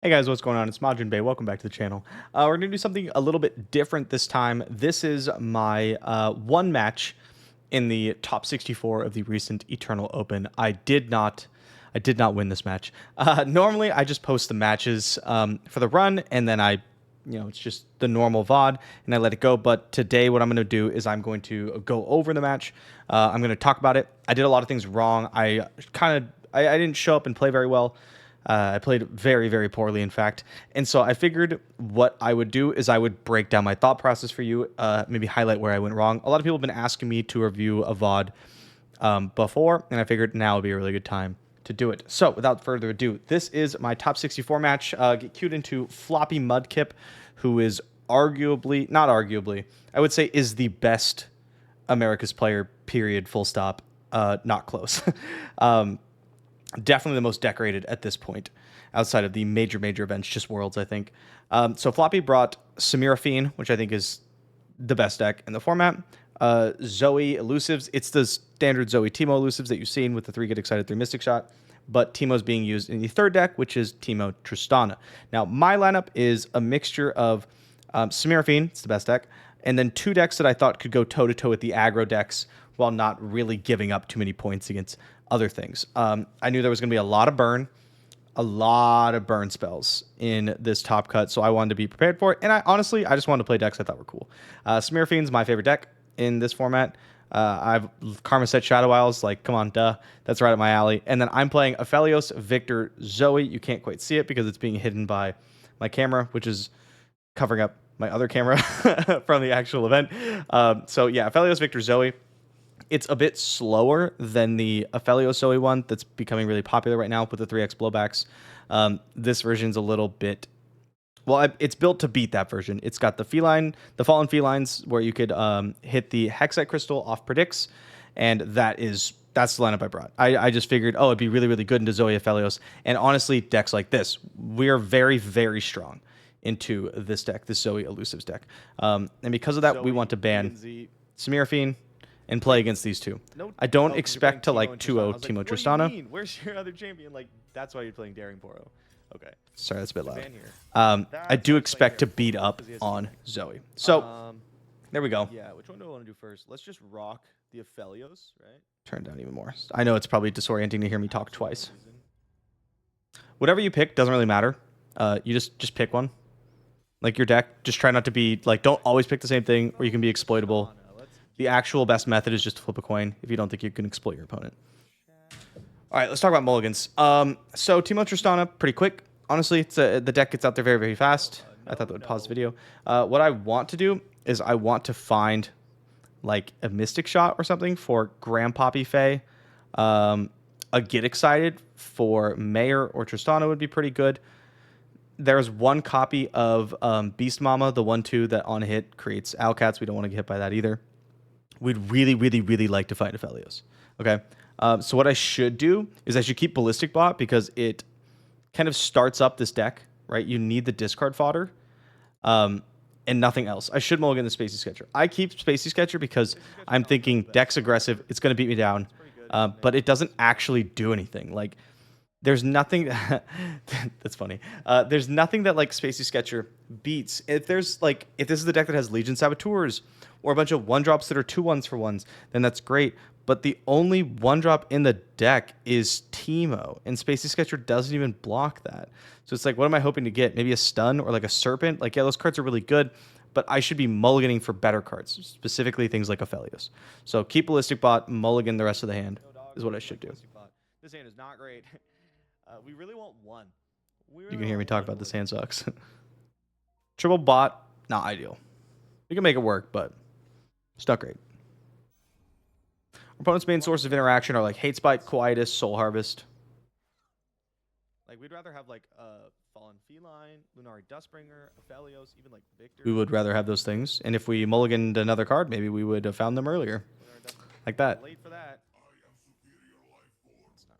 Hey guys, what's going on? It's MajiinBae. Welcome back to the channel. We're going to do something a little bit different this time. This is my one match in the top 64 of the recent Eternal Open. I did not win this match. Normally, I just post the matches for the run, and then it's just the normal VOD, and I let it go. But today, what I'm going to do is I'm going to go over the match. I'm going to talk about it. I did a lot of things wrong. I didn't show up and play very well. I played very, very poorly, in fact. And so I figured what I would do is I would break down my thought process for you, maybe highlight where I went wrong. A lot of people have been asking me to review a VOD before, and I figured now would be a really good time to do it. So without further ado, this is my top 64 match. Get queued into Floppy Mudkip, who is arguably, not arguably, I would say is the best America's player, period, full stop, not close. Definitely the most decorated at this point, outside of the major events, just Worlds, I think. So Floppy brought Seraphine, which I think is the best deck in the format. Zoe Elusives. It's the standard Zoe Teemo Elusives that you've seen with the 3 Get Excited, 3 Mystic Shot. But Teemo's being used in the third deck, which is Teemo Tristana. Now, my lineup is a mixture of Seraphine, it's the best deck, and then 2 decks that I thought could go toe-to-toe with the aggro decks while not really giving up too many points against other things. I knew there was going to be a lot of burn spells in this top cut, so I wanted to be prepared for it. And I just wanted to play decks I thought were cool. Seraphine's my favorite deck in this format. I've Karma Set Shadow Isles, like, come on, duh. That's right up my alley. And then I'm playing Aphelios, Victor, Zoe. You can't quite see it because it's being hidden by my camera, which is covering up my other camera from the actual event. So yeah, Aphelios, Victor, Zoe. It's a bit slower than the Aphelios Zoe one that's becoming really popular right now with the 3x blowbacks. This version's a little bit... Well, it's built to beat that version. It's got the Fallen Felines, where you could hit the Hexite Crystal off predicts, and that's the lineup I brought. I just figured, it'd be really, really good into Zoe Aphelios. And honestly, decks like this, we're very, very strong into this deck, this Zoe Elusives deck. And because of that, we want to ban Seraphine and play against these two. I don't expect to like 2-0 Teemo Tristana. What do you mean? Where's your other champion? Like, that's why you're playing Daring Poro. Okay. Sorry, that's a bit loud. I do expect to beat up on Zoe. So, there we go. Yeah, which one do I want to do first? Let's just rock the Aphelios, right? Turn down even more. I know it's probably disorienting to hear me talk twice. Whatever you pick doesn't really matter. You just pick one. Like your deck, just try not to be, like, don't always pick the same thing, or you can be exploitable. The actual best method is just to flip a coin if you don't think you can exploit your opponent. All right, let's talk about mulligans. So Teemo Tristana, pretty quick. Honestly, the deck gets out there very, very fast. I thought that would pause the video. What I want to do is I want to find like a Mystic Shot or something for Grandpappy Faye. A Get Excited for Mayor or Tristana would be pretty good. There's one copy of Beast Mama, the 1/2 that on hit creates Owlcats. We don't want to get hit by that either. We'd really, really, really like to fight Aphelios. Okay. So what I should do is I should keep Ballistic Bot because it kind of starts up this deck, right? You need the discard fodder and nothing else. I should mulligan the Spacey Sketcher. I keep Spacey Sketcher because I'm thinking deck's aggressive. It's going to beat me down. But it doesn't actually do anything. Like, there's nothing... That's funny. There's nothing that, like, Spacey Sketcher beats. If this is the deck that has Legion Saboteurs or a bunch of 1-drops that are 2/1s for 1s, then that's great. But the only 1-drop in the deck is Teemo, and Spacey Sketcher doesn't even block that. So it's like, what am I hoping to get? Maybe a stun or like a serpent? Like, yeah, those cards are really good, but I should be mulliganing for better cards, specifically things like Aphelios. So keep Ballistic Bot, mulligan the rest of the hand is what I should do. This hand is not great. We really want one. You can hear me talk about this hand sucks. Triple bot, not ideal. We can make it work, but it's not great. Our opponent's main source of interaction are like Hate Spike, Quietus, Soul Harvest. Like, we'd rather have like Fallen Feline, Lunari Dustbringer, Aphelios, even like Victor. We would rather have those things. And if we mulliganed another card, maybe we would have found them earlier. Like that. Late for that. It's not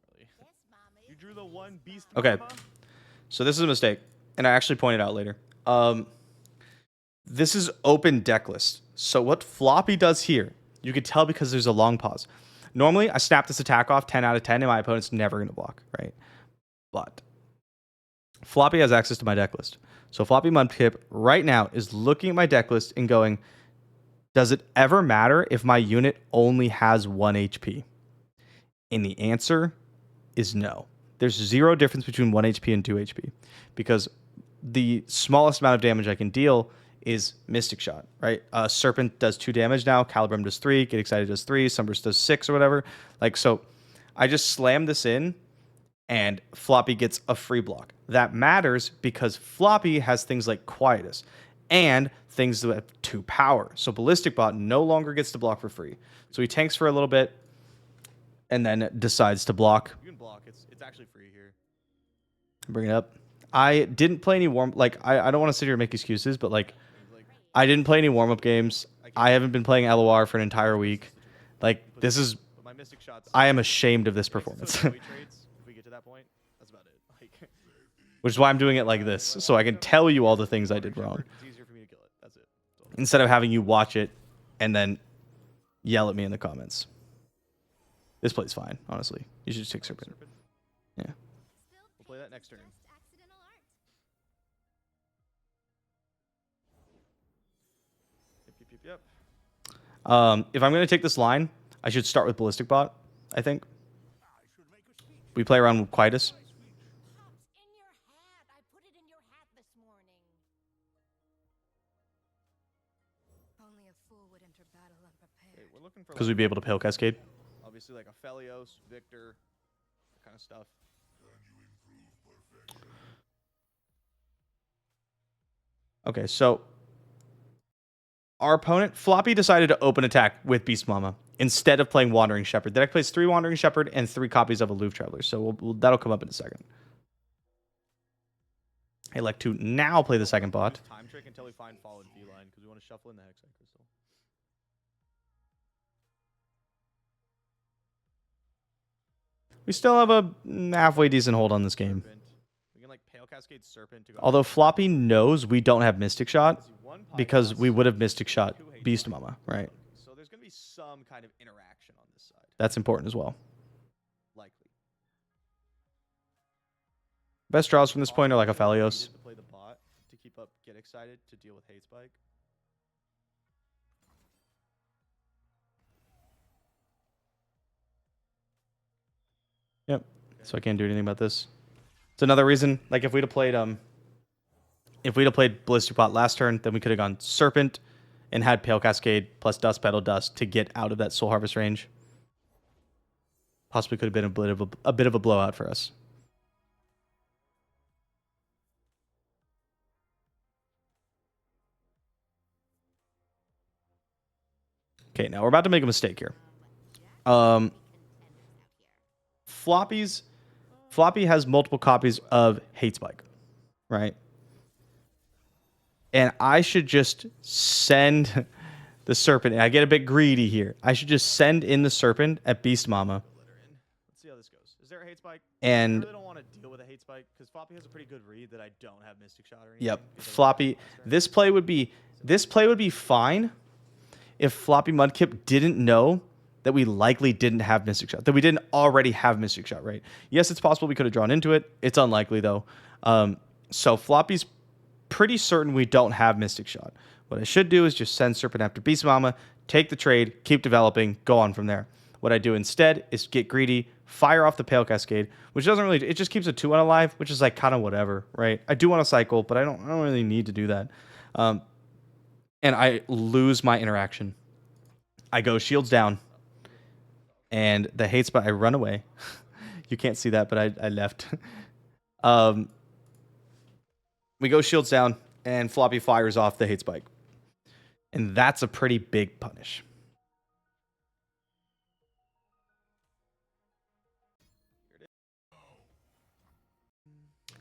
really. You drew the one beast. Okay. So this is a mistake, and I actually pointed out later. This is open deck list. So what Floppy does here, you could tell because there's a long pause. Normally, I snap this attack off 10 out of 10, and my opponent's never going to block, right? But Floppy has access to my deck list. So Floppy Mudkip right now is looking at my deck list and going, does it ever matter if my unit only has 1 HP? And the answer is no. There's 0 difference between 1 HP and 2 HP because the smallest amount of damage I can deal is Mystic Shot, right? Serpent does 2 damage now. Calibrum does 3. Get Excited does 3. Sunburst does 6 or whatever. Like, so I just slam this in and Floppy gets a free block. That matters because Floppy has things like Quietus and things that have 2 power. So Ballistic Bot no longer gets to block for free. So he tanks for a little bit and then decides to block. You can block. It's actually free here. Bring it up. I didn't play any I don't want to sit here and make excuses, but like I didn't play any warm-up games. I haven't been playing LOR for an entire week. Like, this is... My Mystic Shots, I am ashamed of this performance. if we get to that point, that's about it. Like, which is why I'm doing it like this, so I can tell you all the things I did wrong. It's easier for me to kill it. That's it. Instead of having you watch it and then yell at me in the comments. This play's fine, honestly. You should just take Serpent. Yeah. We'll play that next turn. Yep. If I'm going to take this line, I should start with Ballistic Bot, I think. We play around with Quietus. Because we'd be able to Pale Cascade. Obviously, like Aphelios, Victor, that kind of stuff. Okay, so our opponent, Floppy, decided to open attack with Beast Mama instead of playing Wandering Shepherd. The deck plays 3 Wandering Shepherd and 3 copies of Aloof Traveler, so that'll come up in a second. I like to now play the second bot. Time trick until we find Fallen Feline because we want to shuffle in the Hexite Crystal. We still have a halfway decent hold on this game. We can like Pale Cascade Serpent to go. Although Floppy knows we don't have Mystic Shot because we would have Mystic Shot Beast Mama, right? So there's going to be some kind of interaction on this side. That's important as well. Likely. Best draws from this point are like Aphelios. To play the bot to keep up Get Excited to deal with Hate Spike. Yep. So I can't do anything about this. It's another reason. Like if we'd have played Ballistic Bot last turn, then we could have gone Serpent and had Pale Cascade plus Dust Petal Dust to get out of that Soul Harvest range. Possibly could have been a bit of a blowout for us. Okay, now we're about to make a mistake here. Floppy has multiple copies of Hate Spike, right? And I should just send the Serpent. And I get a bit greedy here. I should just send in the Serpent at Beast Mama. Let's see how this goes. Is there a Hate Spike? And I really don't want to deal with a Hate Spike because Floppy has a pretty good read that I don't have Mystic Shot or anything. Yep, Floppy. This play would be fine if Floppy Mudkip didn't know that we likely didn't have Mystic Shot, that we didn't already have Mystic Shot, right? Yes, it's possible we could have drawn into it. It's unlikely, though. So Floppy's pretty certain we don't have Mystic Shot. What I should do is just send Serpent after Beast Mama, take the trade, keep developing, go on from there. What I do instead is get greedy, fire off the Pale Cascade, which doesn't really, it just keeps a 2-1 alive, which is like kind of whatever, right? I do want to cycle, but I don't really need to do that. And I lose my interaction. I go Shields down. And the Hate Spike, I run away. You can't see that, but I left. We go Shields down, and Floppy fires off the Hate Spike. And that's a pretty big punish.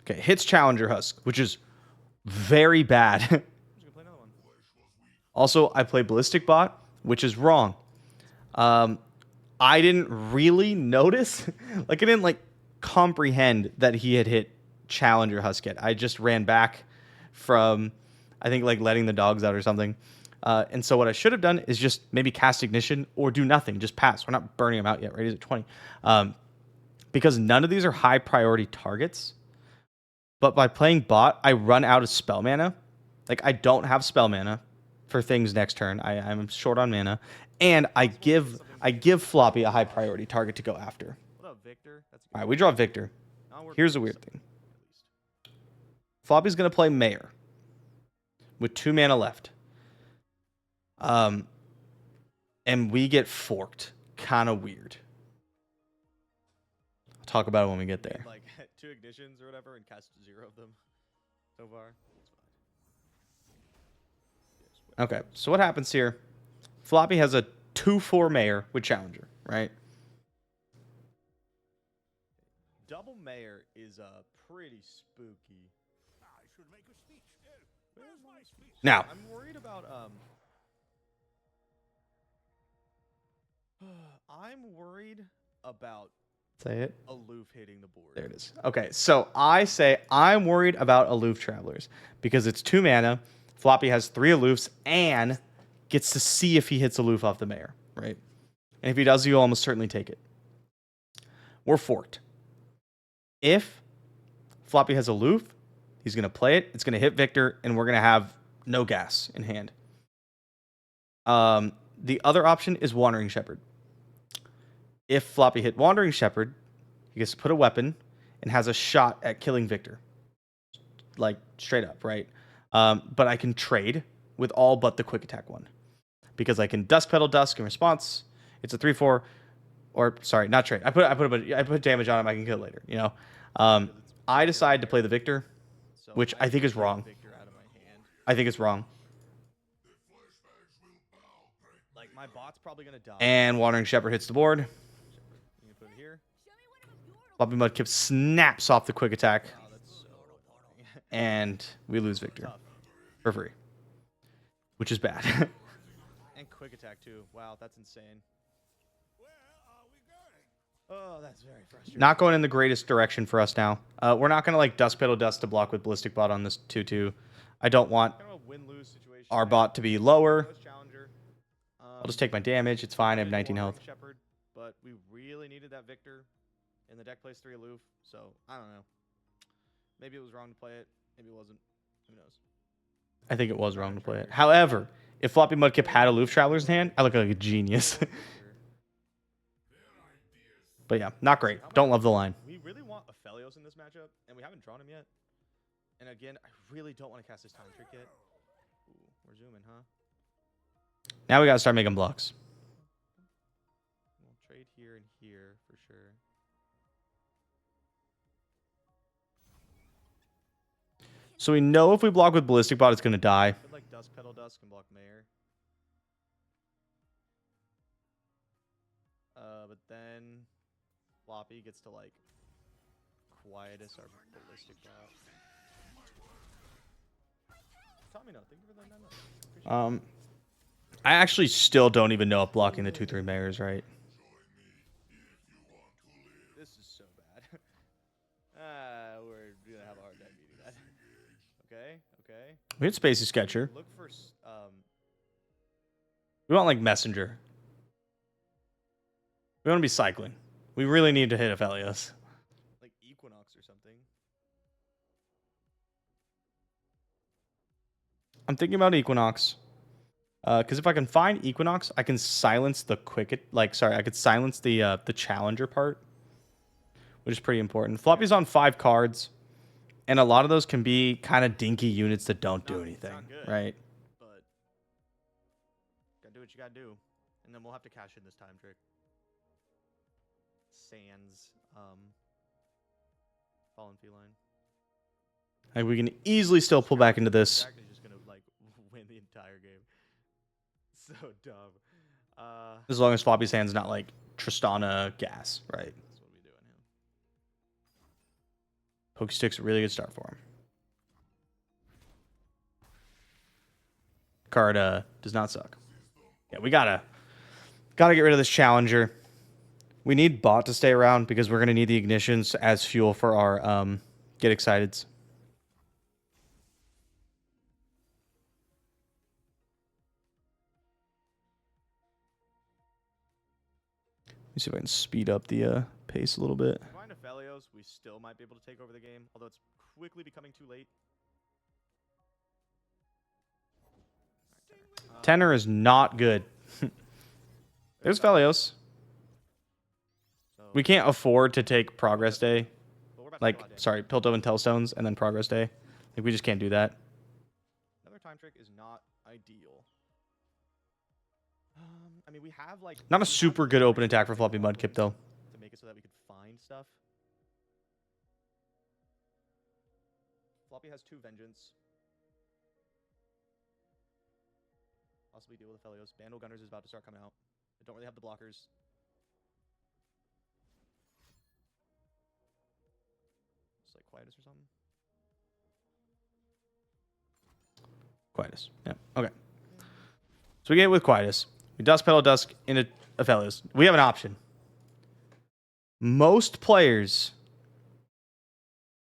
Okay, hits Challenger Husk, which is very bad. Also, I play Ballistic Bot, which is wrong. I didn't really notice, like I didn't comprehend that he had hit Challenger Husk yet. I just ran back from, I think letting the dogs out or something. And so what I should have done is just maybe cast Ignition or do nothing, just pass. We're not burning him out yet, right? He's at 20. Because none of these are high priority targets. But by playing bot, I run out of spell mana. Like, I don't have spell mana for things next turn. I'm short on mana. And I give Floppy a high priority target to go after. What up, Victor? That's All right, we draw Victor. Here's a weird thing. Floppy's going to play Mayor with 2 mana left. And we get forked. Kind of weird. I'll talk about it when we get there. Like 2 ignitions or whatever and cast 0 of them so far. Okay, so what happens here? Floppy has a 2/4 Mayor with Challenger, right? Double Mayor is pretty spooky. I should make a speech. Where's my speech? Now, I'm worried about I'm worried about say it. Aloof hitting the board. There it is. Okay, so I say I'm worried about Aloof Travelers because it's 2 mana. Floppy has 3 Aloofs and gets to see if he hits Aloof off the Mayor, right? And if he does, you'll almost certainly take it. We're forked. If Floppy has Aloof, he's going to play it. It's going to hit Victor, and we're going to have no gas in hand. The other option is Wandering Shepherd. If Floppy hit Wandering Shepherd, he gets to put a weapon and has a shot at killing Victor. Like, straight up, right? But I can trade with all but the quick attack one. Because I can Dusk Petal Dusk in response. It's a 3/4. Or, sorry, not trade. I put damage on him. I can kill it later, you know? I decide to play the Victor, which I think is wrong. I think it's wrong. Like, my bot's probably going to die. And Wandering Shepherd hits the board. You can put it here. Floppy Mudkip snaps off the quick attack. Oh, that's so annoying. And we lose Victor for free, which is bad. And quick attack, too. Wow, that's insane. Where are we going? Oh, that's very frustrating. Not going in the greatest direction for us now. We're not going to like Dusk Petal Dust to block with Ballistic Bot on this 2/2. I don't want Kind of a win-lose situation. our bot to be lower. Challenger. I'll just take my damage. It's fine. I have 19 health. Shepherd, but we really needed that Victor. And the deck plays 3 Aloof, so I don't know. Maybe it was wrong to play it. Maybe it wasn't. Who knows? I think it was wrong to play it. However, if Floppy Mudkip had Aloof Travelers in hand, I look like a genius. But yeah, not great. Don't love the line. We really want Aphelios in this matchup, and we haven't drawn him yet. And again, I really don't want to cast this time trick yet. Ooh, we're zooming, huh? Now we got to start making blocks. We'll trade here and here for sure. So we know if we block with Ballistic Bot, it's going to die. Could like Dusk Petal Dusk and block Mayor. But then Floppy gets to like Quietus our Ballistic Bot. Tommy, no, thank you for that 9 months. I actually still don't even know if blocking the 2/3 Mayor is right. This is so bad. We're gonna have a hard time beating that. Okay. We hit Spacey Sketcher. Look for We want like Messenger. We want to be cycling. We really need to hit Aphelios. like Equinox or something. I'm thinking about Equinox. Because if I can find Equinox, I can silence the I could silence the Challenger part, which is pretty important. Floppy's on 5 cards, and a lot of those can be kind of dinky units that don't do anything, good, right? But gotta do what you gotta do, and then we'll have to cash in this time trick. Sans, Fallen Feline. Like we can easily still pull back into this. Exactly, just gonna like win the entire game. So dumb. As long as Floppy's hand's not like Tristana gas, right? That's what we do on him. Pokestick's a really good start for him. Card does not suck. Yeah, we gotta get rid of this Challenger. We need bot to stay around because we're gonna need the ignitions as fuel for our get exciteds. Let me see if I can speed up the pace a little bit. Find Aphelios. Felios, we still might be able to take over the game, although it's quickly becoming too late. Tenor is not good. There's Felios. So, We can't afford to take Progress Day. but we're about to Like, draw a deck. sorry, Piltow and Tellstones, and then Progress Day. Like, we just can't do that. Another time trick is not ideal. I mean, we have like Not a we have super the good open time attack for to Floppy draw Mudkip, wins though. To make it so that we could find stuff. Floppy has 2 Vengeance. Possibly deal with the Felios. Bandle Gunners is about to start coming out. They don't really have the blockers. It's like Quietus or something. Quietus. Yeah. Okay. So we get it with Quietus. We Dusk Petal Dusk into Aphelios. We have an option. Most players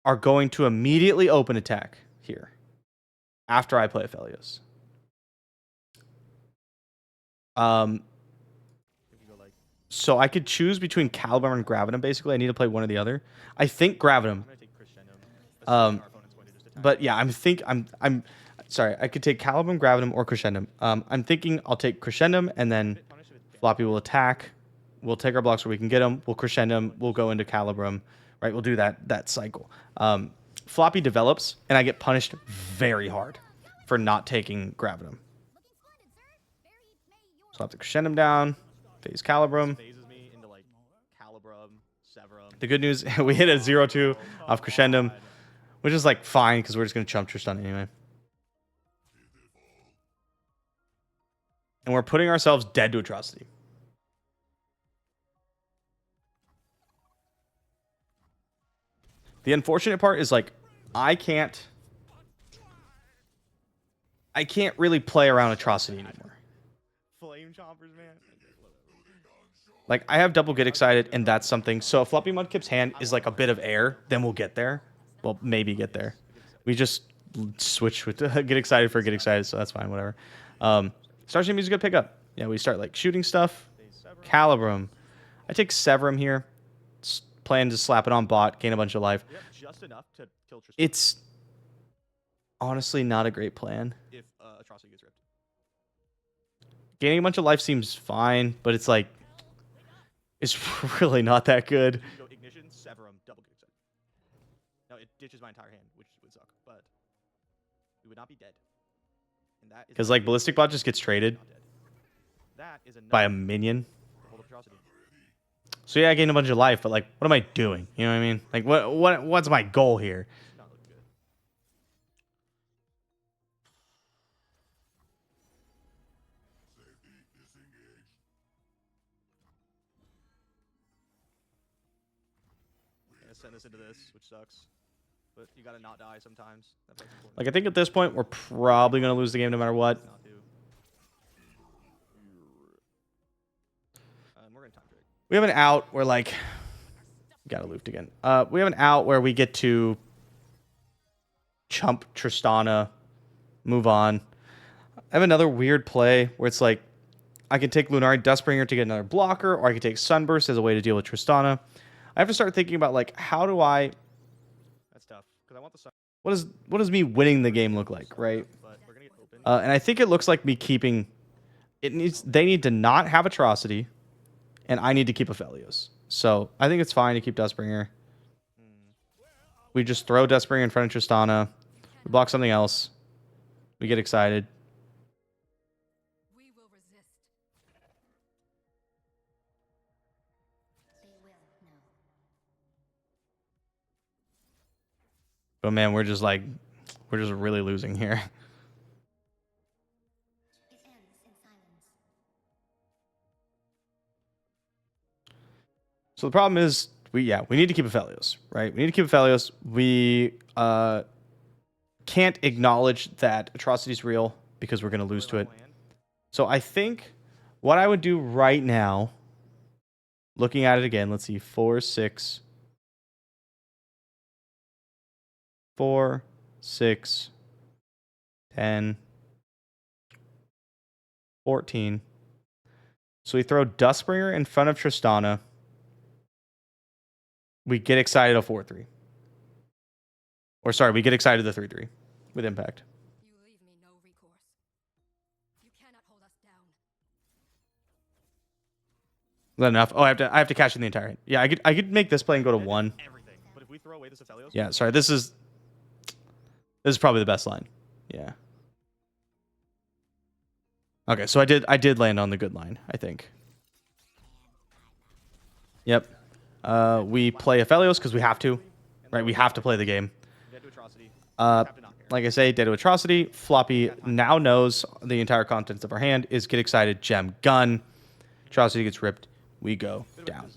are going to immediately open attack here after I play Aphelios. If you go like, So I could choose between Caliburn and Gravitum. Basically, I need to play one or the other. I think Gravitum. I'm gonna take Crescendo. Assuming our opponent's going to just attack. But yeah, I'm sorry. I could take Caliburn, Gravitum, or Crescendum. I'm thinking I'll take Crescendum, and then Punish it with Bandle. Floppy will attack. We'll take our blocks where we can get them. We'll Crescendum. We'll go into Calibrum. Right? We'll do that cycle. Floppy develops, and I get punished very hard for not taking Gravitum. So I'll have to Crescendum down, phase Calibrum. Phases me into like Calibrum, Severum. The good news, we hit a 0-2 off Crescendum, which is like fine because we're just going to chump Tristan anyway. And we're putting ourselves dead to Atrocity. The unfortunate part is like I can't really play around Atrocity anymore. Flame Chompers, man. Like I have double Get Excited, and that's something. So if Floppy Mudkip's hand is like a bit of air, then we'll get there. Well, maybe get there. We just switch with Get Excited for Get Excited, so that's fine, whatever. Star Chain Music is a good pickup. Yeah, we start like shooting stuff. Calibrum. I take Severum here. Plan to slap it on bot, gain a bunch of life. We have just enough to kill Tristan It's honestly not a great plan. if Atrocity gets ripped. Gaining a bunch of life seems fine, but it's like it's really not that good. You go Ignition, Severum, double Get Excited. No, it ditches my entire hand, which would suck, but we would not be dead. And that is Because not like good. Ballistic Bot just gets traded Not dead. That is enough by a minion. to hold up Atrocity. So yeah, I gain a bunch of life, but like, what am I doing? You know what I mean? Like, what's my goal here? It's not looking good. Yeah, send us into this, which sucks. But you gotta not die sometimes. That part's important. Like, I think at this point we're probably gonna lose the game no matter what. Not to. We're in time trick. We have an out where like, gotta looped again. We have an out where we get to chump Tristana, move on. I have another weird play where it's like, I can take Lunari Dustbringer to get another blocker, or I can take Sunburst as a way to deal with Tristana. I have to start thinking about like, how do I? That's tough because I want the sun. What does me winning the game look like, right? But we're gonna get open. And I think it looks like me keeping. They need to not have Atrocity, and I need to keep Aphelios. So I think it's fine to keep Dustbringer. We just throw Dustbringer in front of Tristana. We block something else. We get excited. We will resist. They will know. But man, we're just really losing here. It ends in silence. So the problem is we need to keep Aphelios, right? We need to keep Aphelios. We can't acknowledge that Atrocity is real because we're going to lose to it. So I think what I would do right now, looking at it again, let's see, 4, 6, 4, 6, 10, 14. So we throw Dustbringer in front of Tristana. we get excited a 4-3. Or sorry, we get excited the 3-3 with impact. You leave me no recourse. You cannot hold us down. Is that enough? Oh, I have to cash in the entire hand. Yeah, I could make this play and go to 1. Everything. But if we throw away this Aphelios, Yeah, sorry. This is probably the best line. Yeah. Okay, so I did land on the good line, I think. Yep. We play Aphelios because we have to. Right, we have to play the game. Dead to Atrocity. Have to not care. Like I say, Dead to Atrocity. Floppy now knows the entire contents of our hand is Get Excited, Gem, Gun. Atrocity gets ripped. We go down.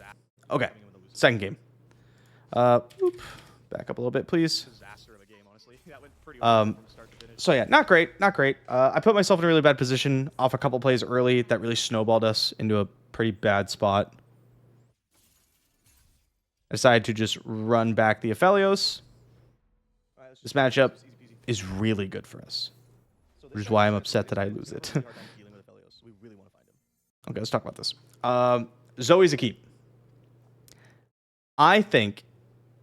Okay, second game. Oop. Back up a little bit, please. Disaster of a game, honestly. That went pretty well from start to finish. So yeah, not great, not great. I put myself in a really bad position off a couple plays early that really snowballed us into a pretty bad spot. I decided to just run back the Aphelios. This matchup is really good for us, which is why I'm upset that I lose it. Okay, let's talk about this. Zoe's a keep. I think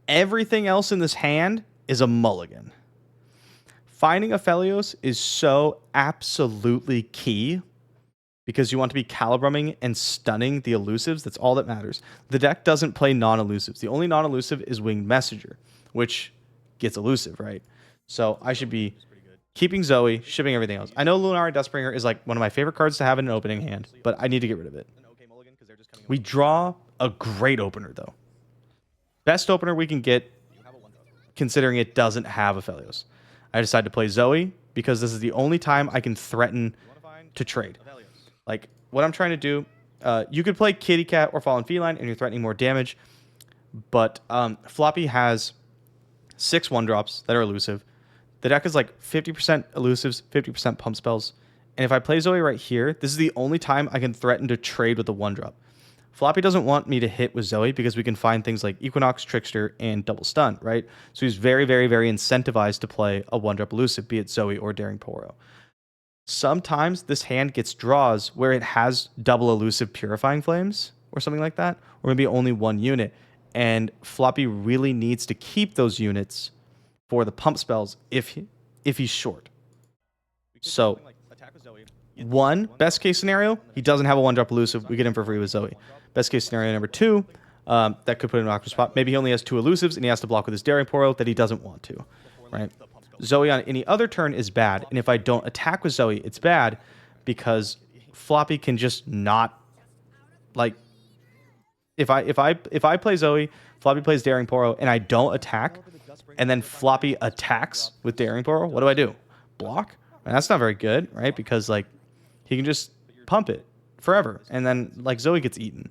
everything else in this hand is a mulligan. Finding Aphelios is so absolutely key because you want to be calibrumming and stunning the elusives. That's all that matters. The deck doesn't play non-elusives. The only non-elusive is Winged Messenger, which gets elusive, right? So I should be keeping Zoe, shipping everything else. I know Lunari Dustbringer is like one of my favorite cards to have in an opening hand, but I need to get rid of it. We draw a great opener, though. Best opener we can get, considering it doesn't have Aphelios. I decided to play Zoe because this is the only time I can threaten to trade. Like, what I'm trying to do, you could play Kitty Cat or Fallen Feline, and you're threatening more damage, but Floppy has 6 1-drops that are elusive. The deck is like 50% elusives, 50% pump spells. And if I play Zoe right here, this is the only time I can threaten to trade with a 1-drop. Floppy doesn't want me to hit with Zoe because we can find things like Equinox, Trickster, and Double Stun, right? So he's very, very, very incentivized to play a 1-drop elusive, be it Zoe or Daring Poro. Sometimes this hand gets draws where it has double elusive Purifying Flames or something like that, or maybe only 1 unit. And Floppy really needs to keep those units for the pump spells if he's short. So, best case scenario, he doesn't have a 1-drop elusive. We get him for free with Zoe. Best case scenario number 2, that could put him in an awkward spot. Maybe he only has 2 elusives and he has to block with his Daring Poro that he doesn't want to, right? Zoe on any other turn is bad, and if I don't attack with Zoe, it's bad because Floppy can just not, like, if I play Zoe, Floppy plays Daring Poro, and I don't attack, and then Floppy attacks with Daring Poro, what do? Block? And that's not very good, right? Because, like, he can just pump it forever, and then, like, Zoe gets eaten.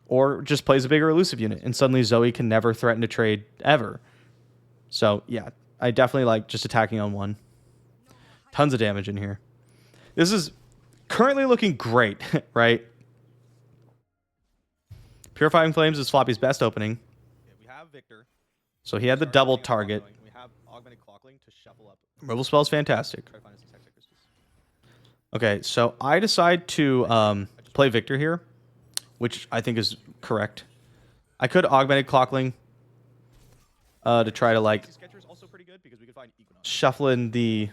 Or just plays a bigger elusive unit, and suddenly Zoe can never threaten to trade ever. So, yeah, I definitely like just attacking on 1. Tons of damage in here. This is currently looking great, right? Purifying Flames is Floppy's best opening. We have Victor. So he had the double target. We have Augmented Clockling to shuffle up. Removal spell is fantastic. Okay, so I decide to play Victor here, which I think is correct. I could Augmented Clockling to try to, like, shuffle in the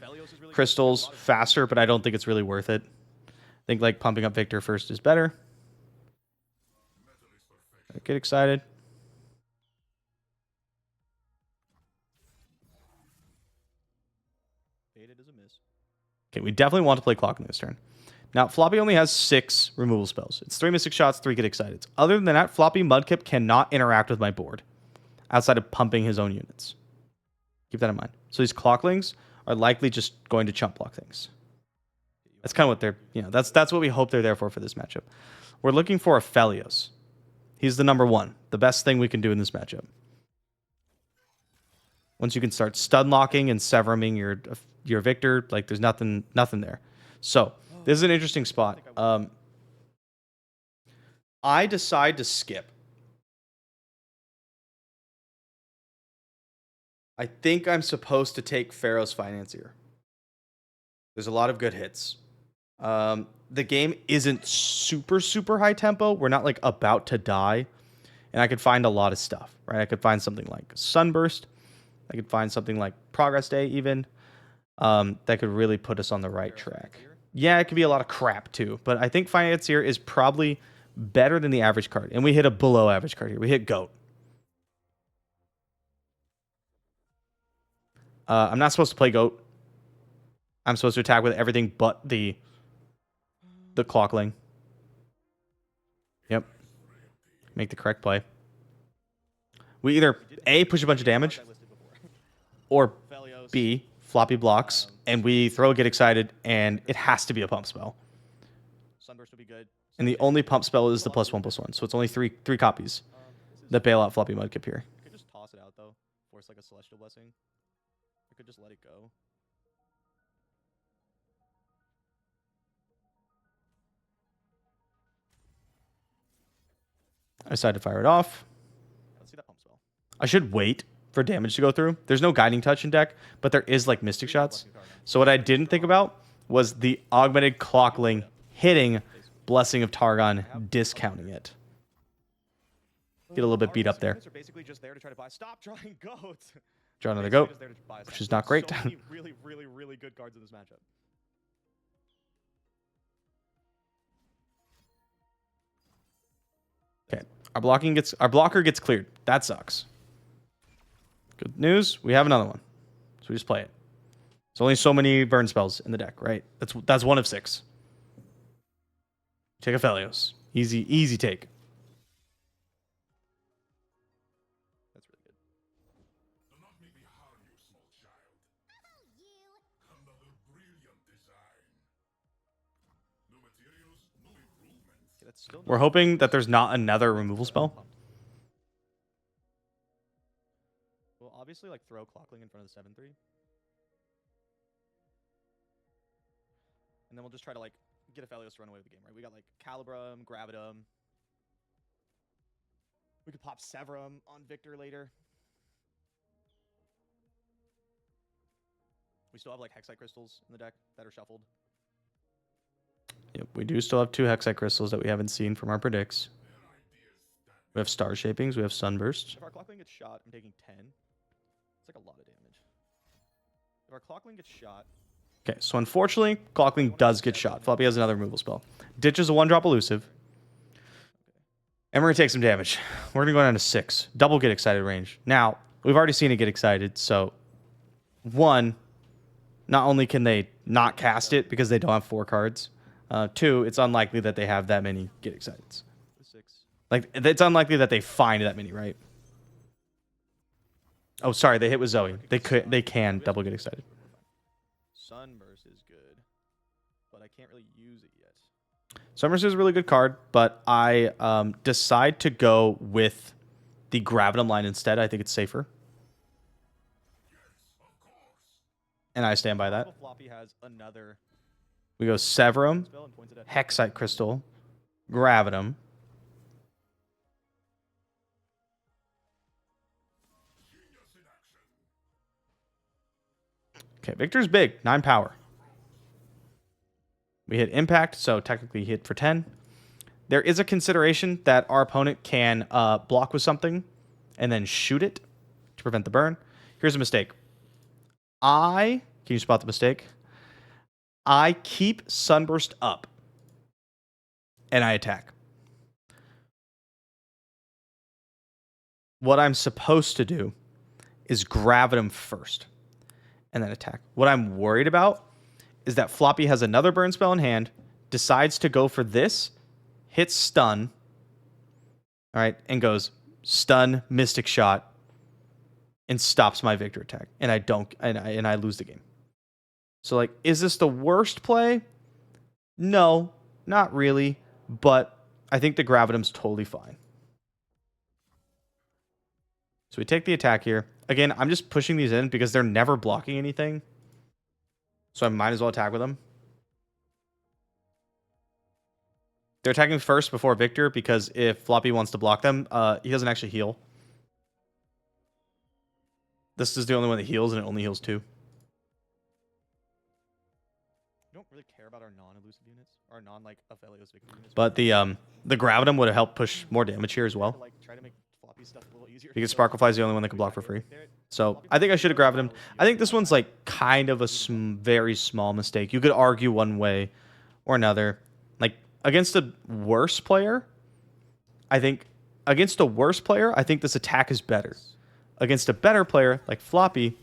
crystals faster, but I don't think it's really worth it. I think, like, pumping up Victor first is better. Get excited. Okay, we definitely want to play Clockling this turn. Now, Floppy only has 6 removal spells. It's 3 Mystic Shots, 3 Get Excited. Other than that, Floppy Mudkip cannot interact with my board outside of pumping his own units. Keep that in mind. So these Clocklings are likely just going to chump block things. That's kind of what they're, that's what we hope they're there for this matchup. We're looking for Aphelios. He's the number 1. The best thing we can do in this matchup. Once you can start stun locking and severing your Victor, like, there's nothing there. So this is an interesting spot. I decide to skip. I think I'm supposed to take Pharaoh's Financier. There's a lot of good hits. The game isn't super, super high tempo. We're not, like, about to die. And I could find a lot of stuff, right? I could find something like Sunburst. I could find something like Progress Day even. That could really put us on the right track. Yeah, it could be a lot of crap too, but I think Financier is probably better than the average card. And we hit a below average card here. We hit Goat. I'm not supposed to play Goat. I'm supposed to attack with everything but the Clockling. Yep. Make the correct play. We either A, push a bunch of damage, or B, floppy blocks, and we throw a Get Excited, and it has to be a pump spell. Sunburst would be good. And the only pump spell is the +1/+1, so it's only three copies that bail out floppy Mudkip here. You could just toss it out though, force like a Celestial Blessing. You could just let it go. I decided to fire it off. Let's see that pump spell. I should wait for damage to go through. There's no Guiding Touch in deck, but there is like Mystic Shots. So what I didn't think about was the augmented Clockling hitting Blessing of Targon, discounting it. Get a little bit beat up there. Are basically just there to try to buy. Stop drawing goats. Draw another Goat, Just there to buy which is not great. So many really good cards in this matchup. Okay, our blocker gets cleared. That sucks. Good news, we have another one. So we just play it. There's only so many burn spells in the deck, right? That's 1 of 6. Take a Felios. Easy take. That's really good. Do not make me harm you, small child. Another brilliant design. New materials, new improvements. Okay, that's still We're hoping that there's not another removal spell. Well, obviously, like throw Clockling in front of the 7/3. And then we'll just try to like get a Felios to run away with the game, right? We got like Calibrum, Gravitum. We could pop Severum on Victor later. We still have like Hexite Crystals in the deck that are shuffled. Yep, we do still have 2 Hexite Crystals that we haven't seen from our predicts. We have Star Shapings, we have Sunburst. If our Clockling gets shot, I'm taking 10. It's like a lot of damage. If our Clockling gets shot, Okay, so unfortunately, Clockling does get shot. Floppy has another removal spell. Ditch is a 1-drop elusive. And we're going to take some damage. We're going to go down to 6. Double Get Excited range. Now, we've already seen it get excited, so 1, not only can they not cast it because they don't have 4 cards, 2, it's unlikely that they have that many Get Exciteds. 6. Like, it's unlikely that they find that many, right? Oh, sorry, they hit with Zoe. They can double Get Excited. Sunburst is good, but I can't really use it yet. Sunburst is a really good card, but I decide to go with the Gravitum line instead. I think it's safer. And I stand by that. Floppy has another We go Severum, spell and points it at Hexite Crystal, Gravitum. Okay, Victor's big. 9 power. We hit Impact, so technically he hit for 10. There is a consideration that our opponent can block with something and then shoot it to prevent the burn. Here's a mistake. Can you spot the mistake? I keep Sunburst up and I attack. What I'm supposed to do is Gravitum first and then attack. What I'm worried about is that Floppy has another burn spell in hand, decides to go for this, hits stun, all right, and goes stun, Mystic Shot, and stops my Victor attack, and I lose the game. So, like, is this the worst play? No, not really, but I think the Gravitum's totally fine. So we take the attack here. Again, I'm just pushing these in because they're never blocking anything. So I might as well attack with them. They're attacking first before Victor because if Floppy wants to block them, he doesn't actually heal. This is the only one that heals, and it only heals 2. We don't really care about our non-elusive units, our non-like Aphelios Victor units. But the Gravitum would have helped push more damage here as well. Try to make floppy stuff a little easier. Because Sparklefly is the only one that can block for free. So I think I should have grabbed him. I think this one's like kind of a very small mistake. You could argue one way or another. Like against a worse player, I think this attack is better. Against a better player like Floppy,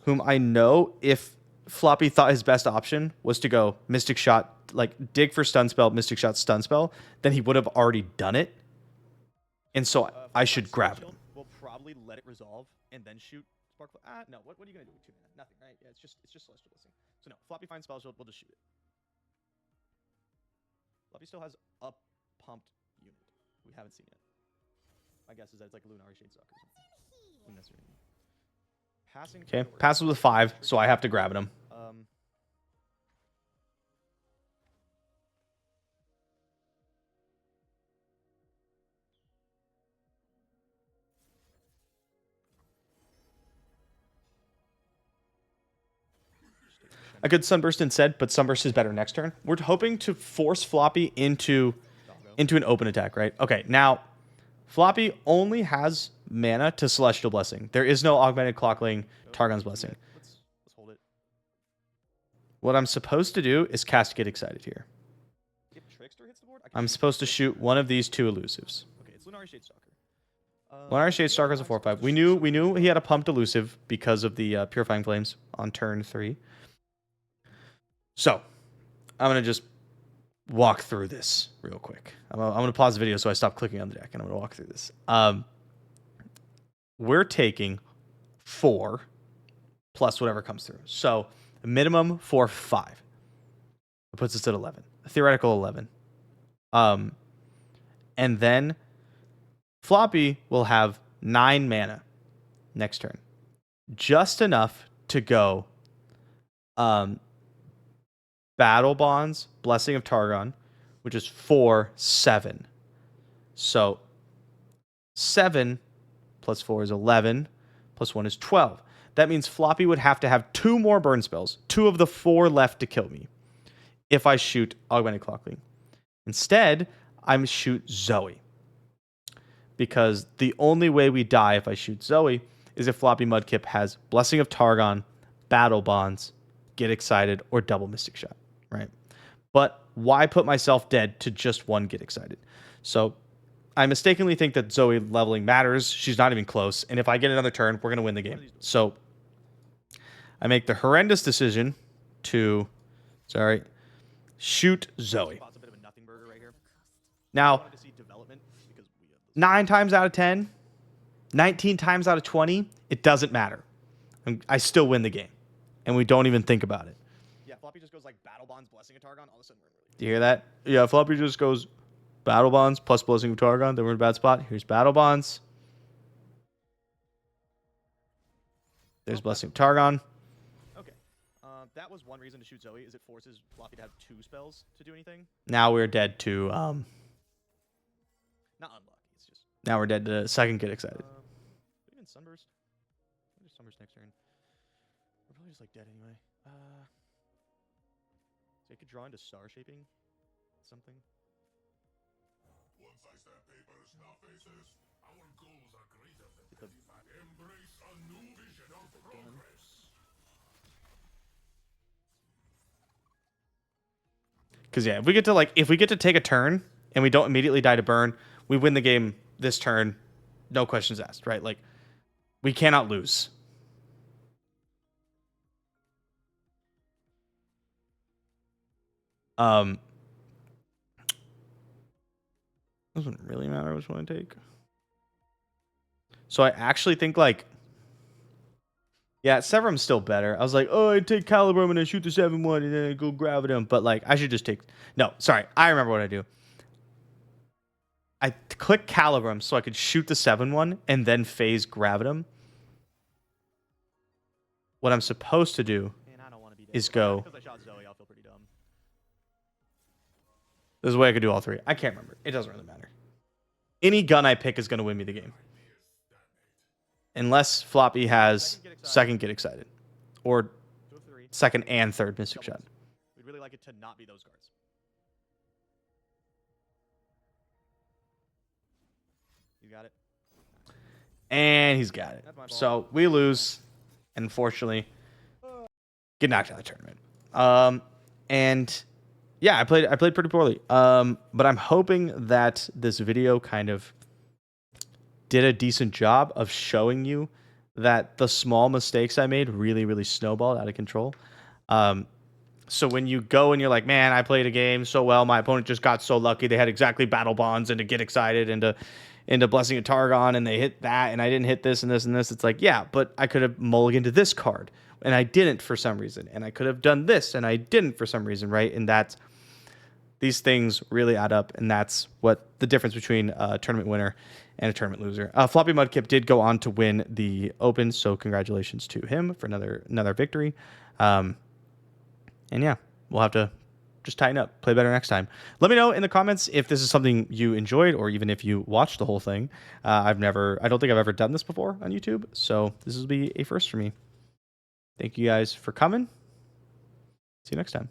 whom I know if Floppy thought his best option was to go Mystic Shot, like dig for stun spell, Mystic Shot, stun spell, then he would have already done it. And so I should grab him. We'll probably let it resolve and then shoot Sparkle. No. What are you gonna do with 2 mana? Nothing, right? Yeah, it's just Celestial Blessing. So no, Floppy finds spell shield. We'll just shoot it. Floppy still has a pumped unit. We haven't seen it. My guess is that it's like a Lunari Shadestalker or something. Passing. Okay, passes with 5, so I have to grab him. I could Sunburst instead, but Sunburst is better next turn. We're hoping to force Floppy into an open attack, right? Okay, now Floppy only has mana to Celestial Blessing. There is no Augmented Clockling, Targon's Blessing. Let's hold it. What I'm supposed to do is cast Get Excited here. If Trickster hits the board, I'm supposed to shoot one of these 2 elusives. Okay, it's Lunari Shadestalker. Lunari Shadestalker is a 4/5. We knew he had a pumped elusive because of the Purifying Flames on turn 3. So, I'm going to just walk through this real quick. I'm going to pause the video so I stop clicking on the deck, and I'm going to walk through this. We're taking 4 plus whatever comes through. So, a minimum 4, 5. It puts us at 11. A theoretical 11. And then Floppy will have 9 mana next turn. Just enough to go Battle Bonds, Blessing of Targon, which is 4, 7. So 7 plus 4 is 11, plus 1 is 12. That means Floppy would have to have 2 more burn spells, 2 of the 4 left to kill me, if I shoot Augmented Clockling. Instead, I'm shoot Zoe. Because the only way we die if I shoot Zoe is if Floppy Mudkip has Blessing of Targon, Battle Bonds, Get Excited, or double Mystic Shot, right? But why put myself dead to just 1 Get Excited? So I mistakenly think that Zoe leveling matters. She's not even close. And if I get another turn, we're going to win the game. So I make the horrendous decision to, shoot Zoe. Now, 9 times out of 10, 19 times out of 20, it doesn't matter. I still win the game. And we don't even think about it. Yeah, Floppy just goes like Battle Bonds, Blessing of Targon. All of a sudden, we're in really. Do you hear that? Yeah, Floppy just goes Battle Bonds plus Blessing of Targon. Then we're in a bad spot. Here's Battle Bonds. There's Blessing of Targon. Okay. That was one reason to shoot Zoe, is it forces Floppy to have 2 spells to do anything. Now we're dead to Not unlucky. It's just. now we're dead to second Get Excited. Even Sunburst. Maybe Sunburst next turn. We're probably just like dead anyway. So I could draw into Star Shaping. Something. Once I stamp papers, now faces, our goals are greater than petty fact. Embrace a new vision of progress. Because yeah, if we get to take a turn and we don't immediately die to burn, we win the game this turn, no questions asked, right? Like we cannot lose. Doesn't really matter which one I take. So I actually think yeah, Severum's still better. I was like, oh, I take Calibrum and I shoot the 7/1 and then I go Gravitum. But like, I should just take. No, sorry, I remember what I do. I click Calibrum so I could shoot the 7/1 and then phase Gravitum. What I'm supposed to do is go. Because I shot Zoe, I'll feel pretty dumb. There's a way I could do all 3. I can't remember. It doesn't really matter. Any gun I pick is going to win me the game. Unless Floppy has second Get Excited. Or 2 of 3. second and third Mystic Shot. We'd really like it to not be those cards. You got it? And he's got it. So we lose, unfortunately. Get knocked out of the tournament. And yeah, I played pretty poorly. But I'm hoping that this video kind of did a decent job of showing you that the small mistakes I made really, really snowballed out of control. So when you go and you're like, man, I played a game so well, my opponent just got so lucky. They had exactly battle bonds and to get excited into blessing a Targon, and they hit that, and I didn't hit this and this and this. It's like, yeah, but I could have mulliganed to this card, and I didn't for some reason, and I could have done this, and I didn't for some reason, right? And that's these things really add up, and that's what the difference between a tournament winner and a tournament loser. Floppy Mudkip did go on to win the Open, so congratulations to him for another victory. And yeah, we'll have to just tighten up, play better next time. Let me know in the comments if this is something you enjoyed, or even if you watched the whole thing. I don't think I've ever done this before on YouTube, so this will be a first for me. Thank you guys for coming. See you next time.